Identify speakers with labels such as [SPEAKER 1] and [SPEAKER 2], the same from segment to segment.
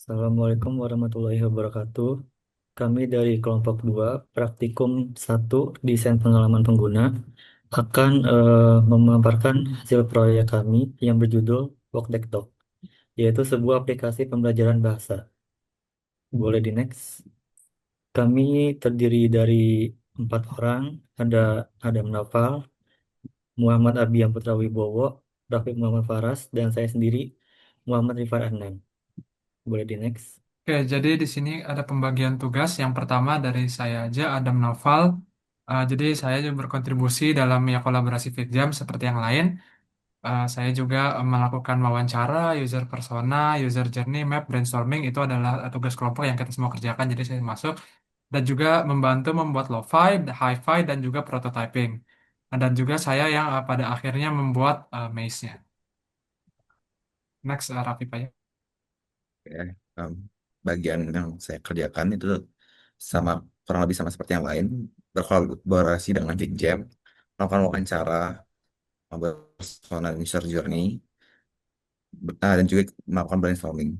[SPEAKER 1] Assalamualaikum warahmatullahi wabarakatuh. Kami dari kelompok 2 Praktikum 1 Desain Pengalaman Pengguna, akan memaparkan hasil proyek kami yang berjudul Walkdeck, yaitu sebuah aplikasi pembelajaran bahasa. Boleh di next. Kami terdiri dari 4 orang, ada Adam Nafal, Muhammad Abiyan Putra Wibowo, Rafiq Muhammad Faras, dan saya sendiri, Muhammad Rifan Adnan. Boleh di next.
[SPEAKER 2] Oke, jadi di sini ada pembagian tugas. Yang pertama dari saya aja, Adam Naufal. Jadi saya juga berkontribusi dalam ya kolaborasi FitJam seperti yang lain. Saya juga melakukan wawancara, user persona, user journey, map, brainstorming. Itu adalah tugas kelompok yang kita semua kerjakan. Jadi saya masuk dan juga membantu membuat lo-fi, hi-fi, dan juga prototyping. Dan juga saya yang pada akhirnya membuat maze-nya. Next, Raffi Pak, ya.
[SPEAKER 3] ya. Em, Bagian yang saya kerjakan itu sama kurang lebih sama seperti yang lain, berkolaborasi dengan Big Jam, melakukan wawancara, membuat persona dan user journey, dan juga melakukan brainstorming.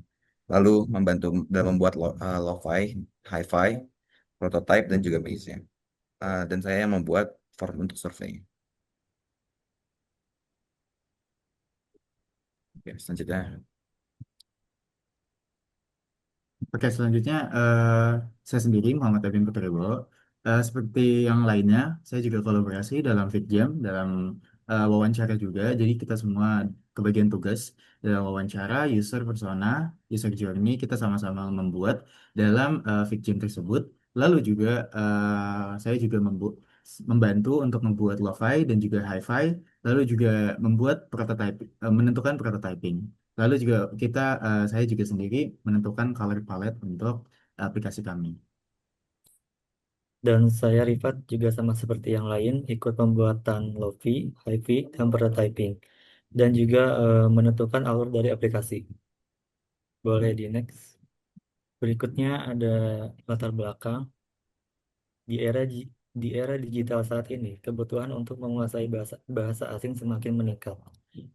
[SPEAKER 3] Lalu membantu dalam membuat lo-fi, hi-fi, prototype, dan juga base-nya. Dan saya yang membuat form untuk survei. Oke, selanjutnya.
[SPEAKER 4] Oke, selanjutnya saya sendiri Muhammad Abim Putribo. Seperti yang lainnya, saya juga kolaborasi dalam FitJam, dalam wawancara juga. Jadi kita semua kebagian tugas dalam wawancara, user persona, user journey, kita sama-sama membuat dalam FitJam tersebut. Lalu juga saya juga membantu untuk membuat lo-fi dan juga hi-fi, lalu juga membuat prototype, menentukan prototyping. Lalu juga saya juga sendiri menentukan color palette untuk aplikasi kami.
[SPEAKER 1] Dan saya Rifat juga sama seperti yang lain ikut pembuatan Lofi, Hi-Fi, dan prototyping. Dan juga menentukan alur dari aplikasi. Boleh di next. Berikutnya ada latar belakang. Di era di era digital saat ini, kebutuhan untuk menguasai bahasa asing semakin meningkat,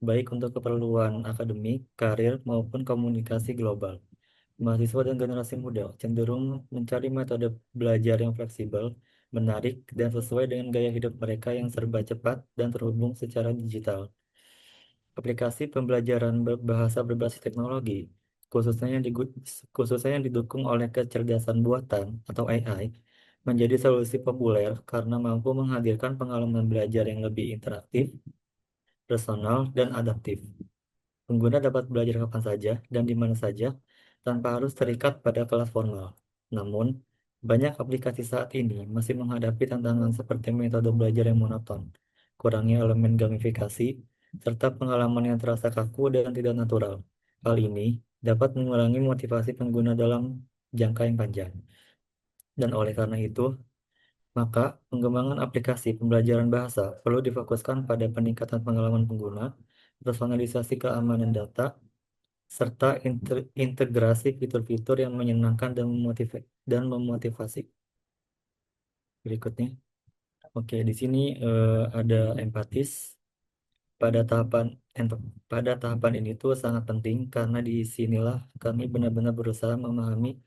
[SPEAKER 1] baik untuk keperluan akademik, karir, maupun komunikasi global. Mahasiswa dan generasi muda cenderung mencari metode belajar yang fleksibel, menarik, dan sesuai dengan gaya hidup mereka yang serba cepat dan terhubung secara digital. Aplikasi pembelajaran bahasa berbasis teknologi, khususnya khususnya yang didukung oleh kecerdasan buatan atau AI, menjadi solusi populer karena mampu menghadirkan pengalaman belajar yang lebih interaktif, personal, dan adaptif. Pengguna dapat belajar kapan saja dan di mana saja tanpa harus terikat pada kelas formal. Namun, banyak aplikasi saat ini masih menghadapi tantangan seperti metode belajar yang monoton, kurangnya elemen gamifikasi, serta pengalaman yang terasa kaku dan tidak natural. Hal ini dapat mengurangi motivasi pengguna dalam jangka yang panjang. Dan oleh karena itu, maka pengembangan aplikasi pembelajaran bahasa perlu difokuskan pada peningkatan pengalaman pengguna, personalisasi keamanan data, serta integrasi fitur-fitur yang menyenangkan dan memotivasi. Berikutnya, oke, di sini ada empatis pada pada tahapan ini tuh sangat penting karena di sinilah kami benar-benar berusaha memahami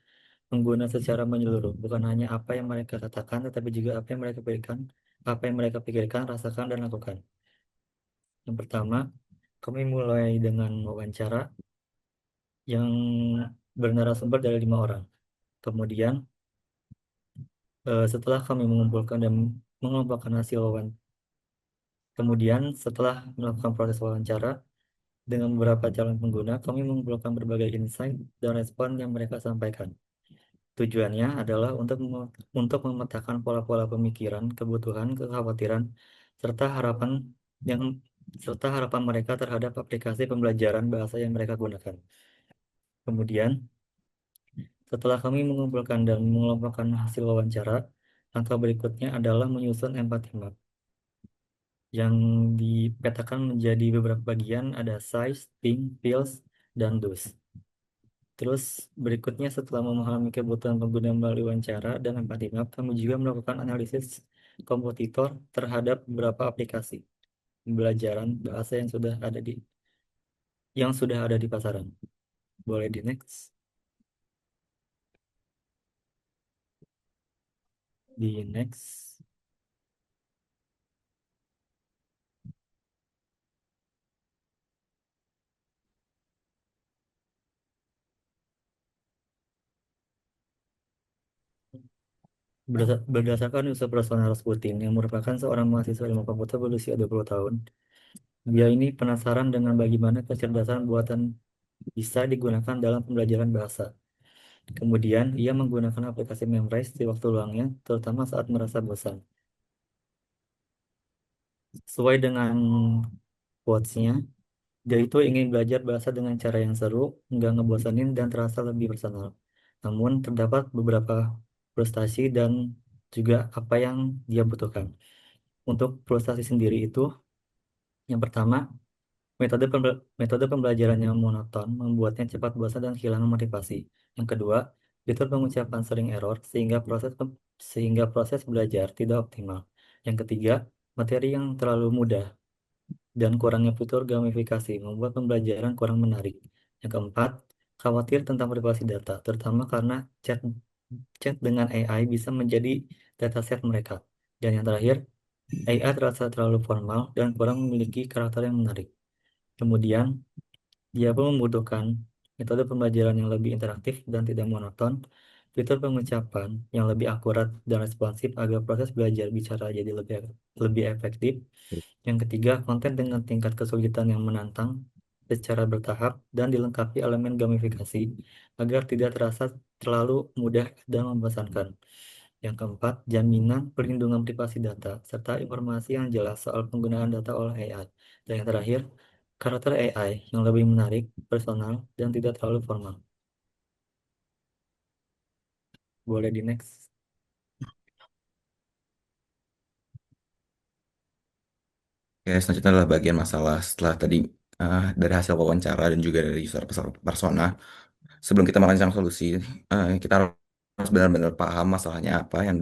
[SPEAKER 1] pengguna secara menyeluruh, bukan hanya apa yang mereka katakan, tetapi juga apa yang mereka pikirkan, rasakan, dan lakukan. Yang pertama, kami mulai dengan wawancara yang bernarasumber dari 5 orang. Kemudian, setelah kami mengumpulkan dan mengelompokkan hasil kemudian setelah melakukan proses wawancara dengan beberapa calon pengguna, kami mengumpulkan berbagai insight dan respon yang mereka sampaikan. Tujuannya adalah untuk memetakan pola-pola pemikiran, kebutuhan, kekhawatiran, serta yang harapan mereka terhadap aplikasi pembelajaran bahasa yang mereka gunakan. Kemudian, setelah kami mengumpulkan dan mengelompokkan hasil wawancara, langkah berikutnya adalah menyusun empathy map yang dipetakan menjadi beberapa bagian, ada size, think, feels, dan do's. Terus berikutnya setelah memahami kebutuhan pengguna melalui wawancara dan empathy map, kami juga melakukan analisis kompetitor terhadap beberapa aplikasi pembelajaran bahasa yang sudah ada di pasaran. Boleh di next. Di next. Berdasarkan usaha personal Rasputin yang merupakan seorang mahasiswa ilmu komputer berusia 20 tahun. Dia ini penasaran dengan bagaimana kecerdasan buatan bisa digunakan dalam pembelajaran bahasa. Kemudian, ia menggunakan aplikasi Memrise di waktu luangnya, terutama saat merasa bosan. Sesuai dengan quotes-nya, dia itu ingin belajar bahasa dengan cara yang seru, nggak ngebosanin, dan terasa lebih personal. Namun, terdapat beberapa frustasi dan juga apa yang dia butuhkan. Untuk frustasi sendiri itu, yang pertama, metode pembelajaran yang monoton membuatnya cepat bosan dan kehilangan motivasi. Yang kedua, fitur pengucapan sering error sehingga proses belajar tidak optimal. Yang ketiga, materi yang terlalu mudah dan kurangnya fitur gamifikasi membuat pembelajaran kurang menarik. Yang keempat, khawatir tentang privasi data, terutama karena chat chat dengan AI bisa menjadi dataset mereka. Dan yang terakhir, AI terasa terlalu formal dan kurang memiliki karakter yang menarik. Kemudian, dia pun membutuhkan metode pembelajaran yang lebih interaktif dan tidak monoton, fitur pengucapan yang lebih akurat dan responsif agar proses belajar bicara jadi lebih efektif. Yang ketiga, konten dengan tingkat kesulitan yang menantang secara bertahap dan dilengkapi elemen gamifikasi agar tidak terasa terlalu mudah dan membosankan. Yang keempat, jaminan perlindungan privasi data serta informasi yang jelas soal penggunaan data oleh AI. Dan yang terakhir, karakter AI yang lebih menarik, personal, dan tidak terlalu formal. Boleh di next.
[SPEAKER 3] Oke, selanjutnya adalah bagian masalah setelah tadi dari hasil wawancara dan juga dari user persona. Sebelum kita merancang solusi, kita harus benar-benar paham masalahnya apa yang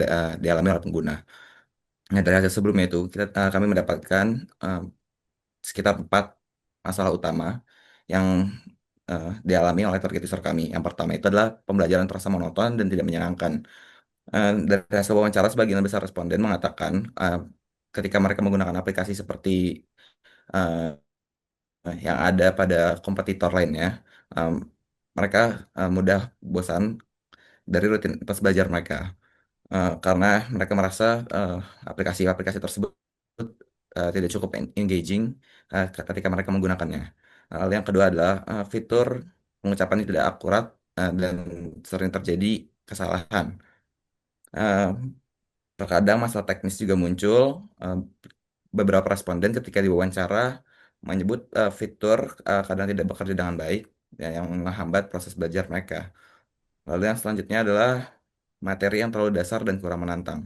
[SPEAKER 3] dialami oleh pengguna. Nah, dari hasil sebelumnya itu, kami mendapatkan eh, sekitar 4 masalah utama yang dialami oleh target user kami. Yang pertama itu adalah pembelajaran terasa monoton dan tidak menyenangkan. Dari hasil wawancara, sebagian besar responden mengatakan ketika mereka menggunakan aplikasi seperti eh, yang ada pada kompetitor lainnya, em, mereka mudah bosan dari rutinitas belajar mereka. Karena mereka merasa eh, aplikasi-aplikasi tersebut tidak cukup engaging ketika mereka menggunakannya. Lalu yang kedua adalah fitur pengucapan yang tidak akurat dan sering terjadi kesalahan. Eh, Terkadang masalah teknis juga muncul. Eh, Beberapa responden ketika diwawancara menyebut fitur kadang tidak bekerja dengan baik, ya, yang menghambat proses belajar mereka. Lalu yang selanjutnya adalah materi yang terlalu dasar dan kurang menantang.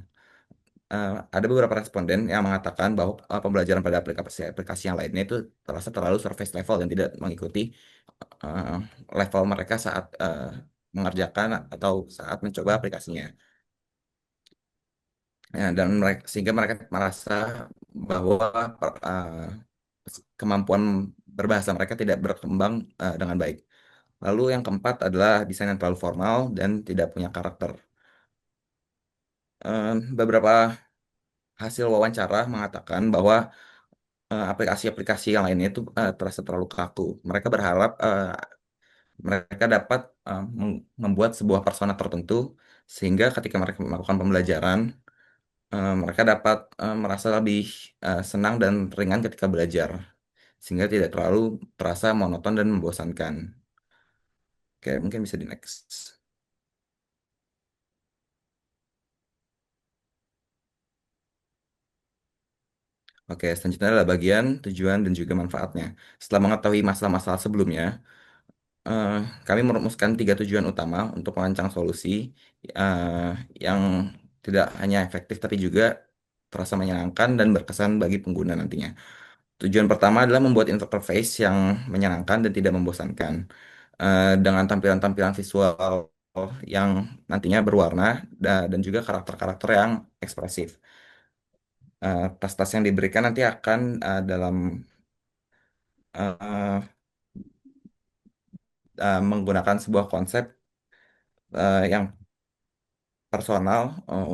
[SPEAKER 3] Ada beberapa responden yang mengatakan bahwa pembelajaran pada aplikasi-aplikasi yang lainnya itu terasa terlalu surface level dan tidak mengikuti eh, level mereka saat mengerjakan atau saat mencoba aplikasinya. Ya, dan mereka, sehingga mereka merasa bahwa kemampuan berbahasa mereka tidak berkembang dengan baik. Lalu yang keempat adalah desain yang terlalu formal dan tidak punya karakter. Beberapa hasil wawancara mengatakan bahwa aplikasi-aplikasi yang lainnya itu terasa terlalu kaku. Mereka berharap mereka dapat membuat sebuah persona tertentu sehingga ketika mereka melakukan pembelajaran, mereka dapat merasa lebih senang dan ringan ketika belajar, sehingga tidak terlalu terasa monoton dan membosankan. Oke, mungkin bisa di next. Oke, selanjutnya adalah bagian tujuan dan juga manfaatnya. Setelah mengetahui masalah-masalah sebelumnya, eh, kami merumuskan 3 tujuan utama untuk merancang solusi eh, yang tidak hanya efektif tapi juga terasa menyenangkan dan berkesan bagi pengguna nantinya. Tujuan pertama adalah membuat interface yang menyenangkan dan tidak membosankan dengan tampilan-tampilan visual yang nantinya berwarna dan juga karakter-karakter yang ekspresif. Tas-tas yang diberikan nanti akan dalam eh, menggunakan sebuah konsep yang personal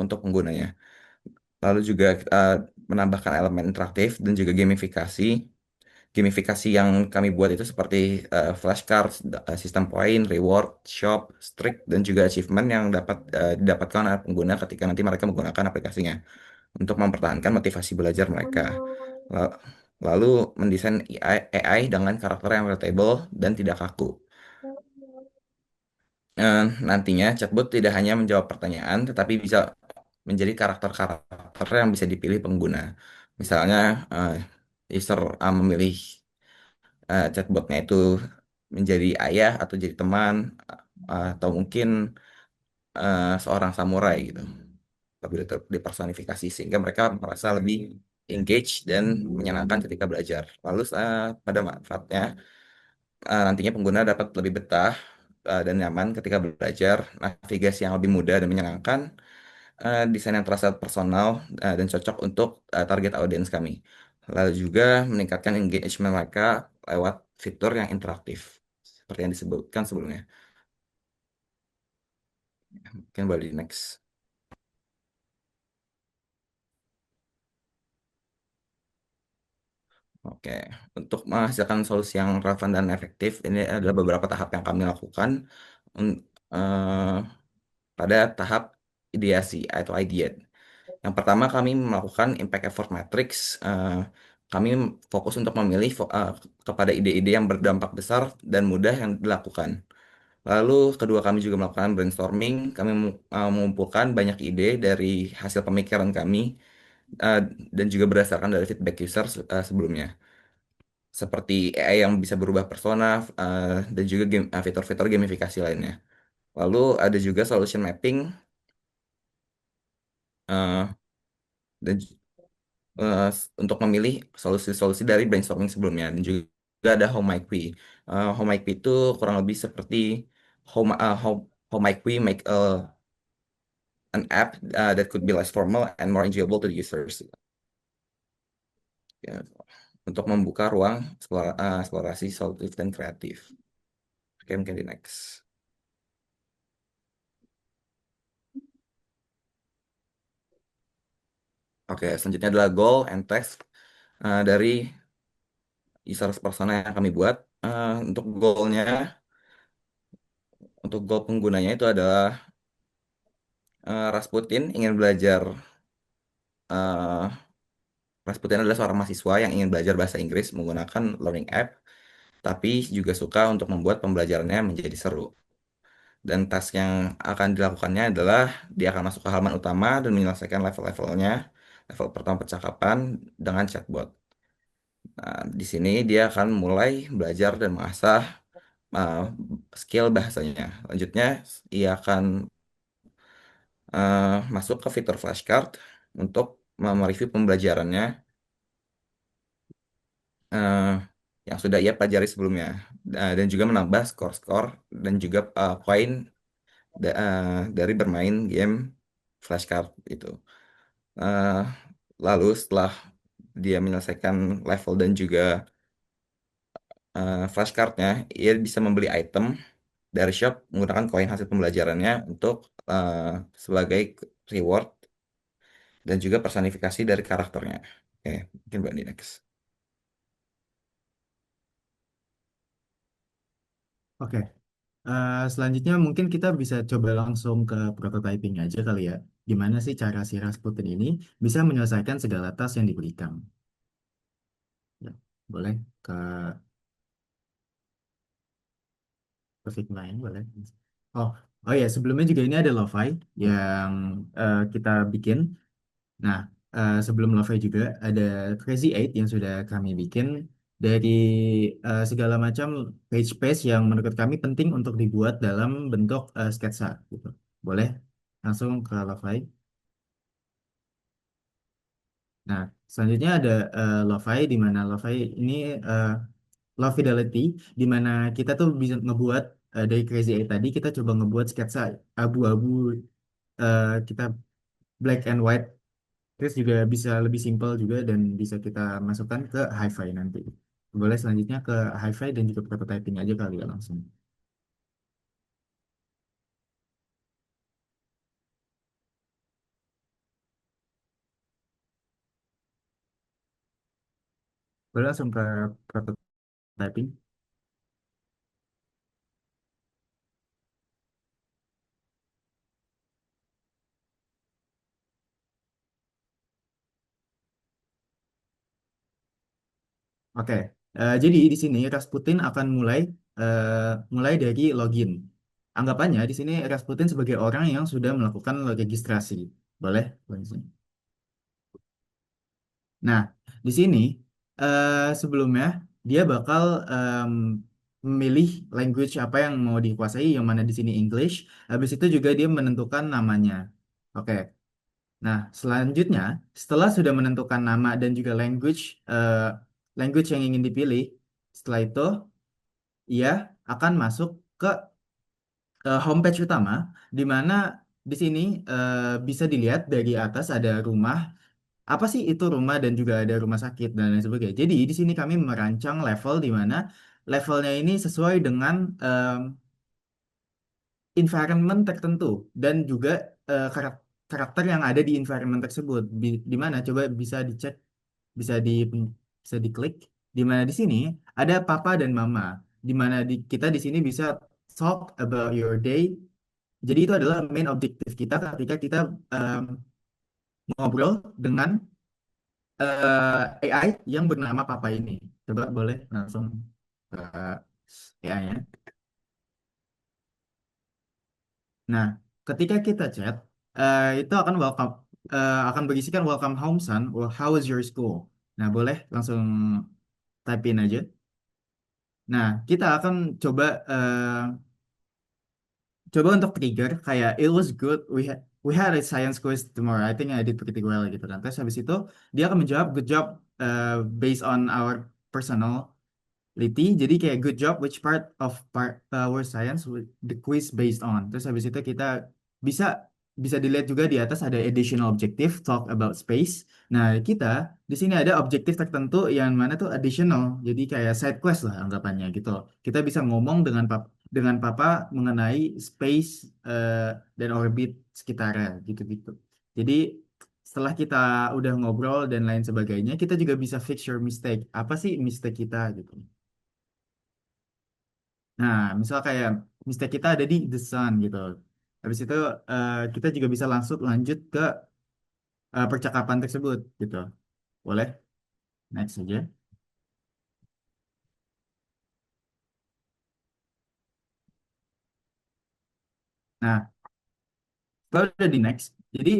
[SPEAKER 3] untuk penggunanya. Lalu juga menambahkan elemen interaktif dan juga gamifikasi. Gamifikasi yang kami buat itu seperti flashcards, sistem poin, reward, shop, streak, dan juga achievement yang dapat didapatkan oleh pengguna ketika nanti mereka menggunakan aplikasinya untuk mempertahankan motivasi belajar mereka. La- Lalu mendesain AI dengan karakter yang relatable dan tidak kaku. Nantinya chatbot tidak hanya menjawab pertanyaan, tetapi bisa menjadi karakter-karakter yang bisa dipilih pengguna. Misalnya, eh, user memilih chatbotnya itu menjadi ayah atau jadi teman, atau mungkin seorang samurai gitu. Lebih dipersonifikasi sehingga mereka merasa lebih engage dan menyenangkan ketika belajar. Lalu pada manfaatnya nantinya pengguna dapat lebih betah dan nyaman ketika belajar, navigasi yang lebih mudah dan menyenangkan, desain yang terasa personal dan cocok untuk target audiens kami. Lalu juga meningkatkan engagement mereka lewat fitur yang interaktif, seperti yang disebutkan sebelumnya. Mungkin boleh di next. Oke, untuk menghasilkan solusi yang relevan dan efektif, ini adalah beberapa tahap yang kami lakukan un- eh, pada tahap ideasi atau ideate. Yang pertama kami melakukan impact effort matrix. Kami fokus untuk memilih kepada ide-ide yang berdampak besar dan mudah yang dilakukan. Lalu kedua kami juga melakukan brainstorming. Kami mengumpulkan banyak ide dari hasil pemikiran kami eh, dan juga berdasarkan dari feedback user sebelumnya. Seperti AI yang bisa berubah persona dan juga fitur-fitur gamifikasi lainnya. Lalu ada juga solution mapping eh, dan untuk memilih solusi-solusi dari brainstorming sebelumnya dan juga ada How Might We. How Might We itu kurang lebih seperti how might we make an app that could be less formal and more enjoyable to the users. Ya, untuk membuka ruang eksplorasi solutif dan kreatif. Oke, mungkin di next. Oke, selanjutnya adalah goal and text dari user persona yang kami buat. Untuk goalnya, untuk goal penggunanya itu adalah Rasputin ingin belajar. eh Rasputin adalah seorang mahasiswa yang ingin belajar bahasa Inggris menggunakan learning app, tapi juga suka untuk membuat pembelajarannya menjadi seru. Dan task yang akan dilakukannya adalah dia akan masuk ke halaman utama dan menyelesaikan level-levelnya, level pertama percakapan dengan chatbot. Nah, di sini dia akan mulai belajar dan mengasah uh, skill bahasanya. Lanjutnya, ia akan masuk ke fitur flashcard untuk mereview pembelajarannya eh, yang sudah ia pelajari sebelumnya. Dan juga menambah skor-skor dan juga poin dari bermain game flashcard itu. Eh, Lalu setelah dia menyelesaikan level dan juga flashcardnya, ia bisa membeli item dari shop menggunakan koin hasil pembelajarannya untuk eh, sebagai reward dan juga personifikasi dari karakternya. Oke, mungkin Mbak di next.
[SPEAKER 4] Oke. Selanjutnya mungkin kita bisa coba langsung ke prototyping aja kali ya. Gimana sih cara si Rasputin ini bisa menyelesaikan segala tas yang diberikan? Ya, boleh ke Figma boleh. Oh, oh ya sebelumnya juga ini ada Lo-Fi yang kita bikin. Nah, sebelum Lo-Fi juga ada Crazy Eight yang sudah kami bikin dari segala macam page-page yang menurut kami penting untuk dibuat dalam bentuk sketsa gitu. Boleh langsung ke Lo-Fi. Nah, selanjutnya ada Lo-Fi di mana Lo-Fi ini eh, low fidelity di mana kita tuh bisa ngebuat dari Crazy Eight tadi kita coba ngebuat sketsa abu-abu kita black and white terus juga bisa lebih simpel juga dan bisa kita masukkan ke hi-fi nanti. Boleh selanjutnya ke hi-fi dan juga prototyping aja kali ya langsung. Boleh langsung ke prototyping. Oke, jadi di sini Rasputin akan mulai dari login. Anggapannya di sini Rasputin sebagai orang yang sudah melakukan registrasi. Boleh? Boleh sini. Nah, di sini sebelumnya dia bakal memilih language apa yang mau dikuasai, yang mana di sini English. Habis itu juga dia menentukan namanya. Oke. Nah, selanjutnya setelah sudah menentukan nama dan juga language yang ingin dipilih, setelah itu ia akan masuk ke homepage utama, di mana di sini bisa dilihat dari atas ada rumah. Apa sih itu rumah dan juga ada rumah sakit dan lain sebagainya. Jadi di sini kami merancang level di mana levelnya ini sesuai dengan environment tertentu dan juga karakter yang ada di environment tersebut. Di mana coba bisa dicek, bisa bisa diklik. Di mana di sini ada papa dan mama. Di mana kita di sini bisa talk about your day. Jadi itu adalah main objektif kita ketika kita em, ngobrol dengan AI yang bernama Papa ini. Coba boleh langsung ke AI-nya. Nah, ketika kita chat, itu akan berisikan welcome home son, or how is your school? Nah, boleh langsung type in aja. Nah, kita akan coba coba untuk trigger kayak it was good, we had a science quiz tomorrow, I think I did pretty well gitu kan. Terus habis itu dia akan menjawab good job based on our personal Liti, jadi kayak good job, which part our science the quiz based on. Terus habis itu kita bisa bisa dilihat juga di atas ada additional objective, talk about space. Nah, kita di sini ada objektif tertentu yang mana tuh additional, jadi kayak side quest lah anggapannya gitu. Kita bisa ngomong dengan papa mengenai space eh, dan orbit sekitarnya gitu-gitu. Jadi setelah kita udah ngobrol dan lain sebagainya, kita juga bisa fix your mistake. Apa sih mistake kita gitu. Nah, misal kayak mistake kita ada di the sun gitu. Habis itu kita juga bisa langsung lanjut ke percakapan tersebut gitu. Boleh? Next aja. Nah, kalau udah di next, jadi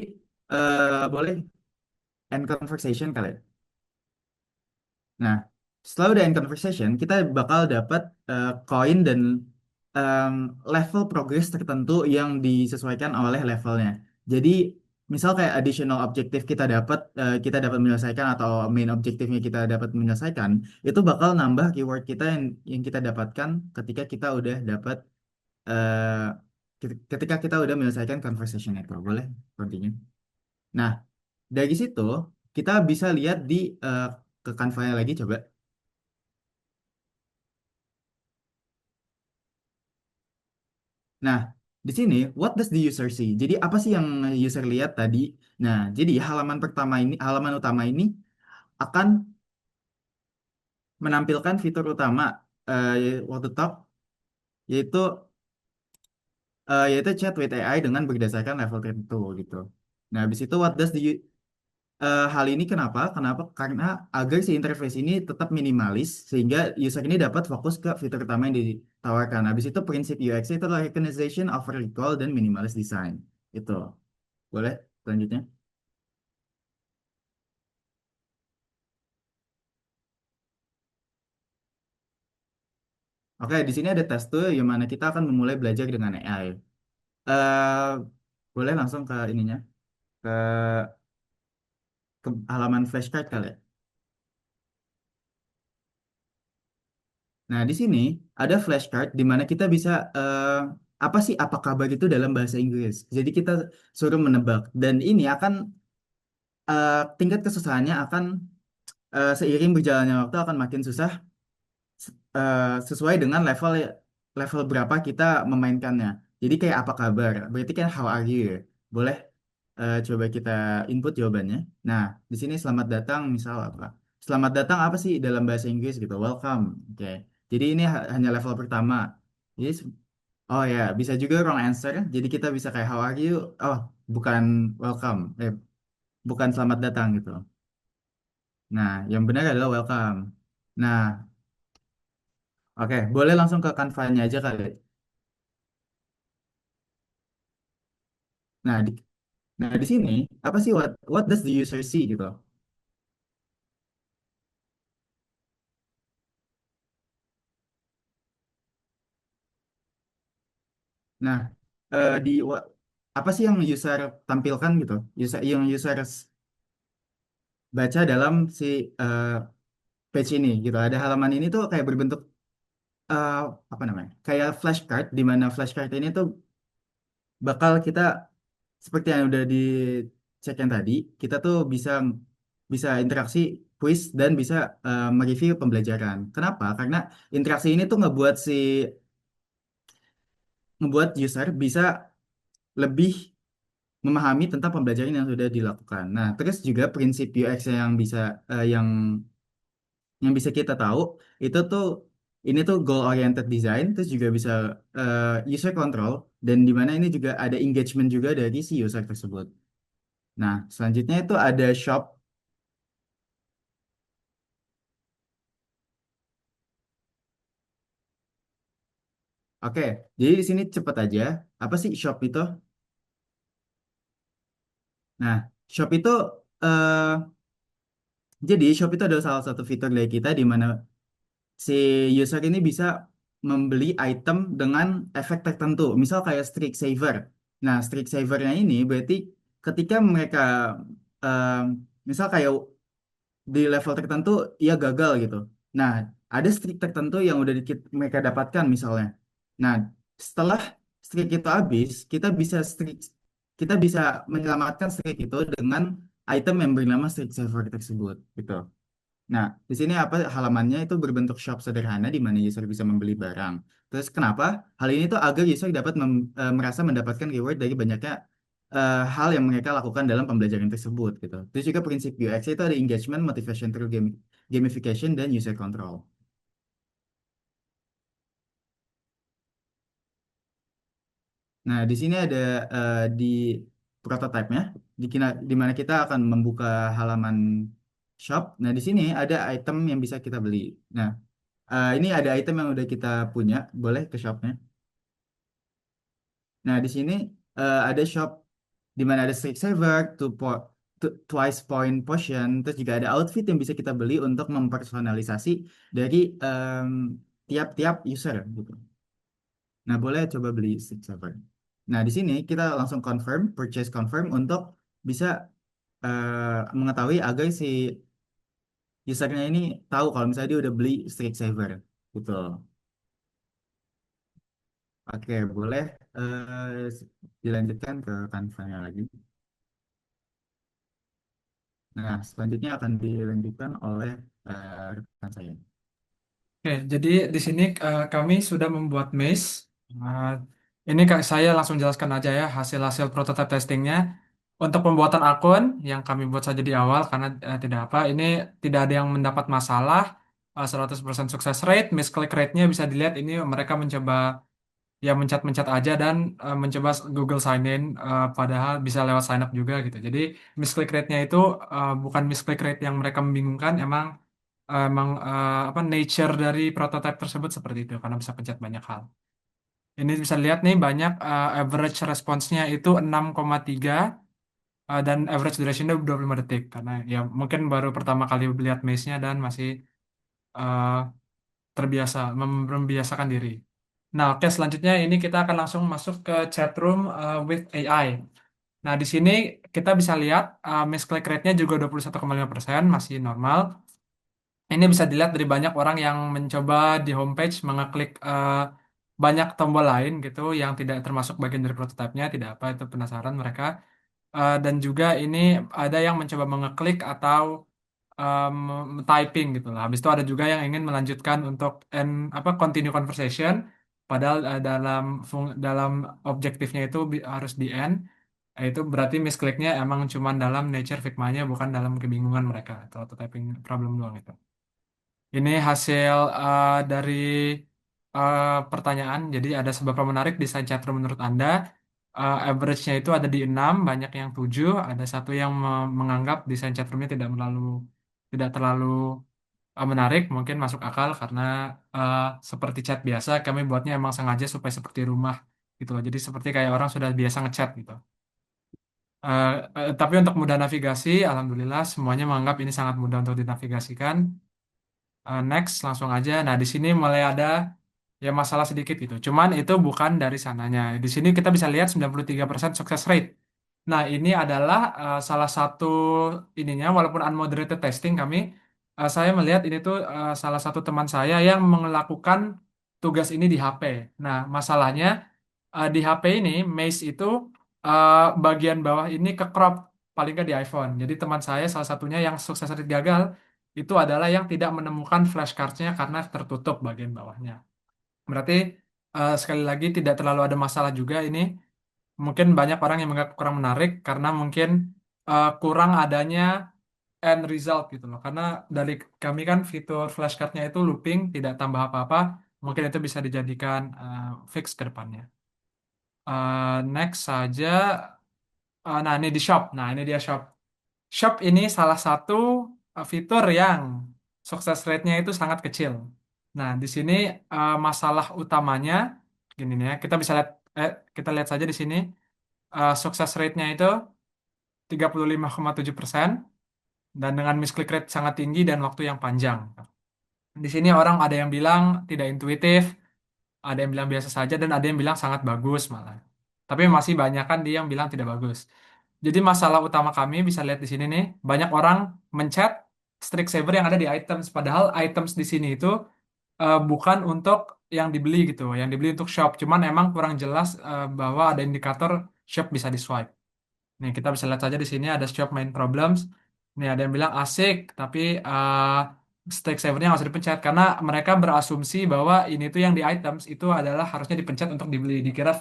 [SPEAKER 4] boleh end conversation kali ya. Nah, setelah udah end conversation, kita bakal dapat koin dan em, level progress tertentu yang disesuaikan oleh levelnya. Jadi, misal kayak additional objektif kita dapat menyelesaikan atau main objektifnya kita dapat menyelesaikan, itu bakal nambah keyword kita yang kita dapatkan ketika kita udah dapat eh, ketika kita udah menyelesaikan conversation itu. Boleh continue. Nah, dari situ kita bisa lihat di eh, ke Canva lagi coba. Nah, di sini what does the user see? Jadi apa sih yang user lihat tadi? Nah, jadi halaman utama ini akan menampilkan fitur utama waktu top yaitu yaitu chat with AI dengan berdasarkan level tertentu gitu. Nah, habis itu hal ini kenapa? Kenapa? Karena agar si interface ini tetap minimalis sehingga user ini dapat fokus ke fitur utama yang ditawarkan. Habis itu prinsip UX itu adalah recognition, over recall, dan minimalis design. Itu. Boleh selanjutnya? Oke, di sini ada tes tuh yang mana kita akan memulai belajar dengan AI. Eh boleh langsung ke ininya, ke, ke halaman flashcard kali ya. Nah, di sini ada flashcard di mana kita bisa apa sih apa kabar itu dalam bahasa Inggris. Jadi kita suruh menebak dan ini akan tingkat kesusahannya akan seiring berjalannya waktu akan makin susah sesuai dengan level berapa kita memainkannya. Jadi kayak apa kabar? Berarti kan how are you? Boleh coba kita input jawabannya. Nah, di sini selamat datang misal apa? selamat datang apa sih dalam bahasa Inggris gitu, welcome. Oke. Jadi ini hanya level pertama. Jadi oh ya, bisa juga wrong answer. Jadi kita bisa kayak how are you? Oh, bukan welcome. Bukan selamat datang gitu. Nah, yang benar adalah welcome. Nah, oke, boleh langsung ke Canva-nya aja kali. Nah, di sini apa sih what does the user see gitu. Nah, apa sih yang user tampilkan gitu? Yang user baca dalam si eh, page ini gitu. Ada halaman ini tuh kayak berbentuk eh, apa namanya? Kayak flashcard di mana flashcard ini tuh bakal kita seperti yang udah dicek yang tadi, kita tuh bisa bisa interaksi quiz dan bisa mereview pembelajaran. Kenapa? Karena interaksi ini tuh ngebuat user bisa lebih memahami tentang pembelajaran yang sudah dilakukan. Nah, terus juga prinsip UX yang bisa kita tahu itu tuh ini tuh goal oriented design, terus juga bisa user control dan di mana ini juga ada engagement juga dari si user tersebut. Nah, selanjutnya itu ada shop. Oke, jadi di sini cepet aja. Apa sih shop itu? Nah, shop itu eh jadi shop itu adalah salah satu fitur dari kita di mana si user ini bisa membeli item dengan efek tertentu. Misal kayak streak saver. Nah, streak savernya ini berarti ketika mereka eh, misal kayak di level tertentu ia gagal gitu. Nah, ada streak tertentu yang udah mereka dapatkan misalnya. Nah, setelah streak itu habis, kita bisa menyelamatkan streak itu dengan item yang bernama streak saver tersebut gitu. Nah, di sini apa halamannya itu berbentuk shop sederhana di mana user bisa membeli barang. Terus kenapa? Hal ini tuh agar user dapat merasa mendapatkan reward dari banyaknya hal yang mereka lakukan dalam pembelajaran tersebut gitu. Terus juga prinsip UX itu ada engagement, motivation through gamification dan user control. Nah, di sini ada di prototype-nya di mana kita akan membuka halaman shop. Nah, di sini ada item yang bisa kita beli. Nah, ini ada item yang udah kita punya, boleh ke shopnya. Nah, di sini ada shop di mana ada Streak Saver, Twice Point Potion, terus juga ada outfit yang bisa kita beli untuk mempersonalisasi dari tiap-tiap user gitu. Nah, boleh coba beli Streak Saver. Nah, di sini kita langsung purchase confirm untuk bisa mengetahui agar si usernya ini tahu kalau misalnya dia udah beli Streak Saver. Gitu. Oke, boleh dilanjutkan ke Canva-nya lagi. Nah, selanjutnya akan dilanjutkan oleh rekan saya.
[SPEAKER 2] Oke, jadi di sini kami sudah membuat maze. Uh, ini saya langsung jelaskan aja ya hasil-hasil prototype testingnya. Untuk pembuatan akun yang kami buat saja di awal karena tidak apa, ini tidak ada yang mendapat masalah. 100% sukses rate, misclick rate-nya bisa dilihat ini mereka mencoba ya mencat-mencat aja dan mencoba Google sign in padahal bisa lewat sign up juga gitu. Jadi misclick rate-nya itu bukan misclick rate yang mereka membingungkan, emang apa nature dari prototype tersebut seperti itu karena bisa pencet banyak hal. Ini bisa lihat nih banyak average response-nya itu 6,3 dan average duration-nya 25 detik karena ya mungkin baru pertama kali lihat maze-nya dan masih eh, terbiasa membiasakan diri. Nah, oke, selanjutnya ini kita akan langsung masuk ke chat room with AI. Nah, di sini kita bisa lihat misclick rate-nya juga 21,5%, masih normal. Ini bisa dilihat dari banyak orang yang mencoba di homepage mengeklik banyak tombol lain gitu yang tidak termasuk bagian dari prototipenya, tidak apa itu penasaran mereka. Dan juga ini ada yang mencoba mengeklik atau typing gitu lah. Habis itu ada juga yang ingin melanjutkan untuk continue conversation, padahal dalam objektifnya itu harus di end. Itu berarti miskliknya emang cuman dalam nature Figma-nya, bukan dalam kebingungan mereka atau typing problem doang itu. Ini hasil dari pertanyaan. Jadi ada seberapa menarik desain chatroom menurut Anda? Average-nya itu ada di 6, banyak yang 7. Ada satu yang menganggap desain chatroomnya tidak terlalu menarik, mungkin masuk akal karena eh, seperti chat biasa, kami buatnya emang sengaja supaya seperti rumah gitu loh. Jadi seperti kayak orang sudah biasa ngechat gitu. Tapi untuk mudah navigasi, alhamdulillah semuanya menganggap ini sangat mudah untuk dinavigasikan. Next, langsung aja. Nah, di sini mulai ada ya masalah sedikit gitu. Cuman itu bukan dari sananya. Di sini kita bisa lihat 93% success rate. Nah, ini adalah salah satu ininya, walaupun unmoderated testing kami, saya melihat ini tuh salah satu teman saya yang melakukan tugas ini di HP. Nah, masalahnya di HP ini, Maze itu eh, bagian bawah ini ke crop, paling nggak di iPhone. Jadi teman saya salah satunya yang sukses rate gagal, itu adalah yang tidak menemukan flashcardnya karena tertutup bagian bawahnya. Berarti sekali lagi tidak terlalu ada masalah juga ini. Mungkin banyak orang yang menganggap kurang menarik karena mungkin kurang adanya end result gitu loh. Karena dari kami kan fitur flashcardnya itu looping, tidak tambah apa-apa. Mungkin itu bisa dijadikan fix ke depannya. Next saja. Nah, ini di shop. Nah, ini dia shop. Shop ini salah satu fitur yang sukses rate-nya itu sangat kecil. Nah, di sini masalah utamanya gini nih ya. Kita lihat saja di sini sukses rate-nya itu 35,7% dan dengan misclick rate sangat tinggi dan waktu yang panjang. Di sini orang ada yang bilang tidak intuitif, ada yang bilang biasa saja, dan ada yang bilang sangat bagus malah. Tapi masih banyak kan dia yang bilang tidak bagus. Jadi masalah utama kami bisa lihat di sini nih, banyak orang mencet Streak Saver yang ada di items, padahal items di sini itu bukan untuk yang dibeli gitu, yang dibeli untuk shop. Cuman emang kurang jelas bahwa ada indikator shop bisa di swipe. Nih kita bisa lihat saja di sini ada shop main problems. Nih ada yang bilang asik, tapi Streak Savernya nggak usah dipencet karena mereka berasumsi bahwa ini tuh yang di items itu adalah harusnya dipencet untuk dibeli, dikira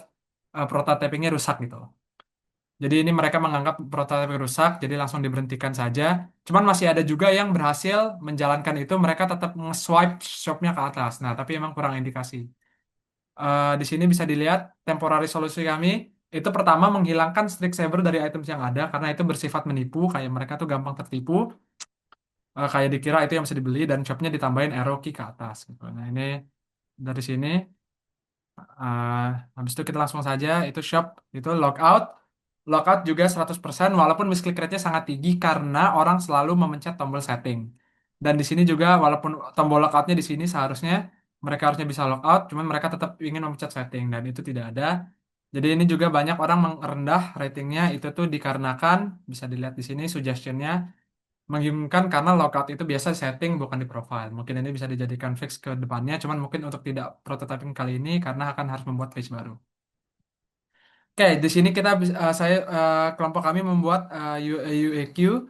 [SPEAKER 2] prototypingnya rusak gitu loh. Jadi ini mereka menganggap prototipe rusak, jadi langsung diberhentikan saja. Cuman masih ada juga yang berhasil menjalankan itu, mereka tetap nge-swipe shopnya ke atas. Nah, tapi emang kurang indikasi. Di sini bisa dilihat temporary solusi kami, itu pertama menghilangkan streak saver dari items yang ada, karena itu bersifat menipu, kayak mereka tuh gampang tertipu, kayak dikira itu yang bisa dibeli, dan shopnya ditambahin arrow key ke atas. Gitu. Nah, ini dari sini. Uh, Habis itu kita langsung saja itu shop itu logout. Logout juga 100% walaupun misclick rate-nya sangat tinggi karena orang selalu memencet tombol setting. Dan di sini juga walaupun tombol logout-nya di sini seharusnya mereka harusnya bisa logout, cuman mereka tetap ingin memencet setting dan itu tidak ada. Jadi ini juga banyak orang merendah ratingnya itu tuh dikarenakan bisa dilihat di sini suggestion-nya menginginkan karena logout itu biasa setting bukan di profile. Mungkin ini bisa dijadikan fix ke depannya, cuman mungkin untuk tidak prototyping kali ini karena akan harus membuat page baru. Oke, di sini kelompok kami membuat UAQ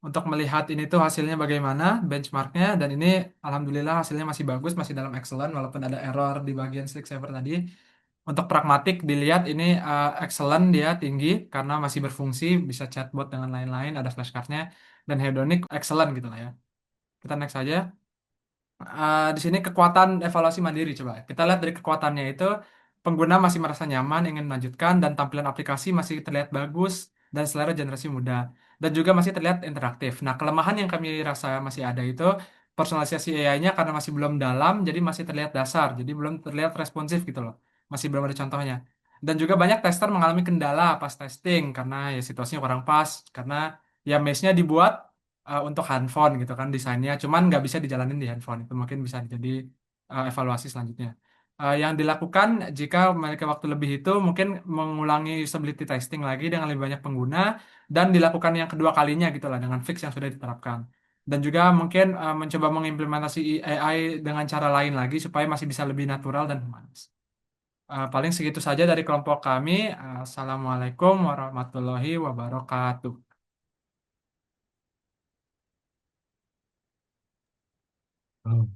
[SPEAKER 2] untuk melihat ini tuh hasilnya bagaimana, benchmarknya, dan ini alhamdulillah hasilnya masih bagus, masih dalam excellent walaupun ada error di bagian stick saver tadi. Untuk pragmatik dilihat ini excellent dia tinggi karena masih berfungsi, bisa chatbot dengan lain-lain, ada flashcardnya, dan hedonic excellent gitu lah ya. Kita next aja. Di sini kekuatan evaluasi mandiri coba. Kita lihat dari kekuatannya itu pengguna masih merasa nyaman ingin melanjutkan dan tampilan aplikasi masih terlihat bagus dan selera generasi muda dan juga masih terlihat interaktif. Nah, kelemahan yang kami rasa masih ada itu personalisasi AI-nya karena masih belum dalam jadi masih terlihat dasar. Jadi belum terlihat responsif gitu loh. Masih belum ada contohnya. Dan juga banyak tester mengalami kendala pas testing karena ya situasinya kurang pas karena ya mesh-nya dibuat untuk handphone gitu kan desainnya, cuman nggak bisa dijalanin di handphone. Itu mungkin bisa jadi evaluasi selanjutnya. Yang dilakukan jika memiliki waktu lebih itu mungkin mengulangi usability testing lagi dengan lebih banyak pengguna dan dilakukan yang kedua kalinya gitu lah dengan fix yang sudah diterapkan. Dan juga mungkin mencoba mengimplementasi AI dengan cara lain lagi supaya masih bisa lebih natural dan humanis. Paling segitu saja dari kelompok kami. Assalamualaikum warahmatullahi wabarakatuh.
[SPEAKER 1] Oh.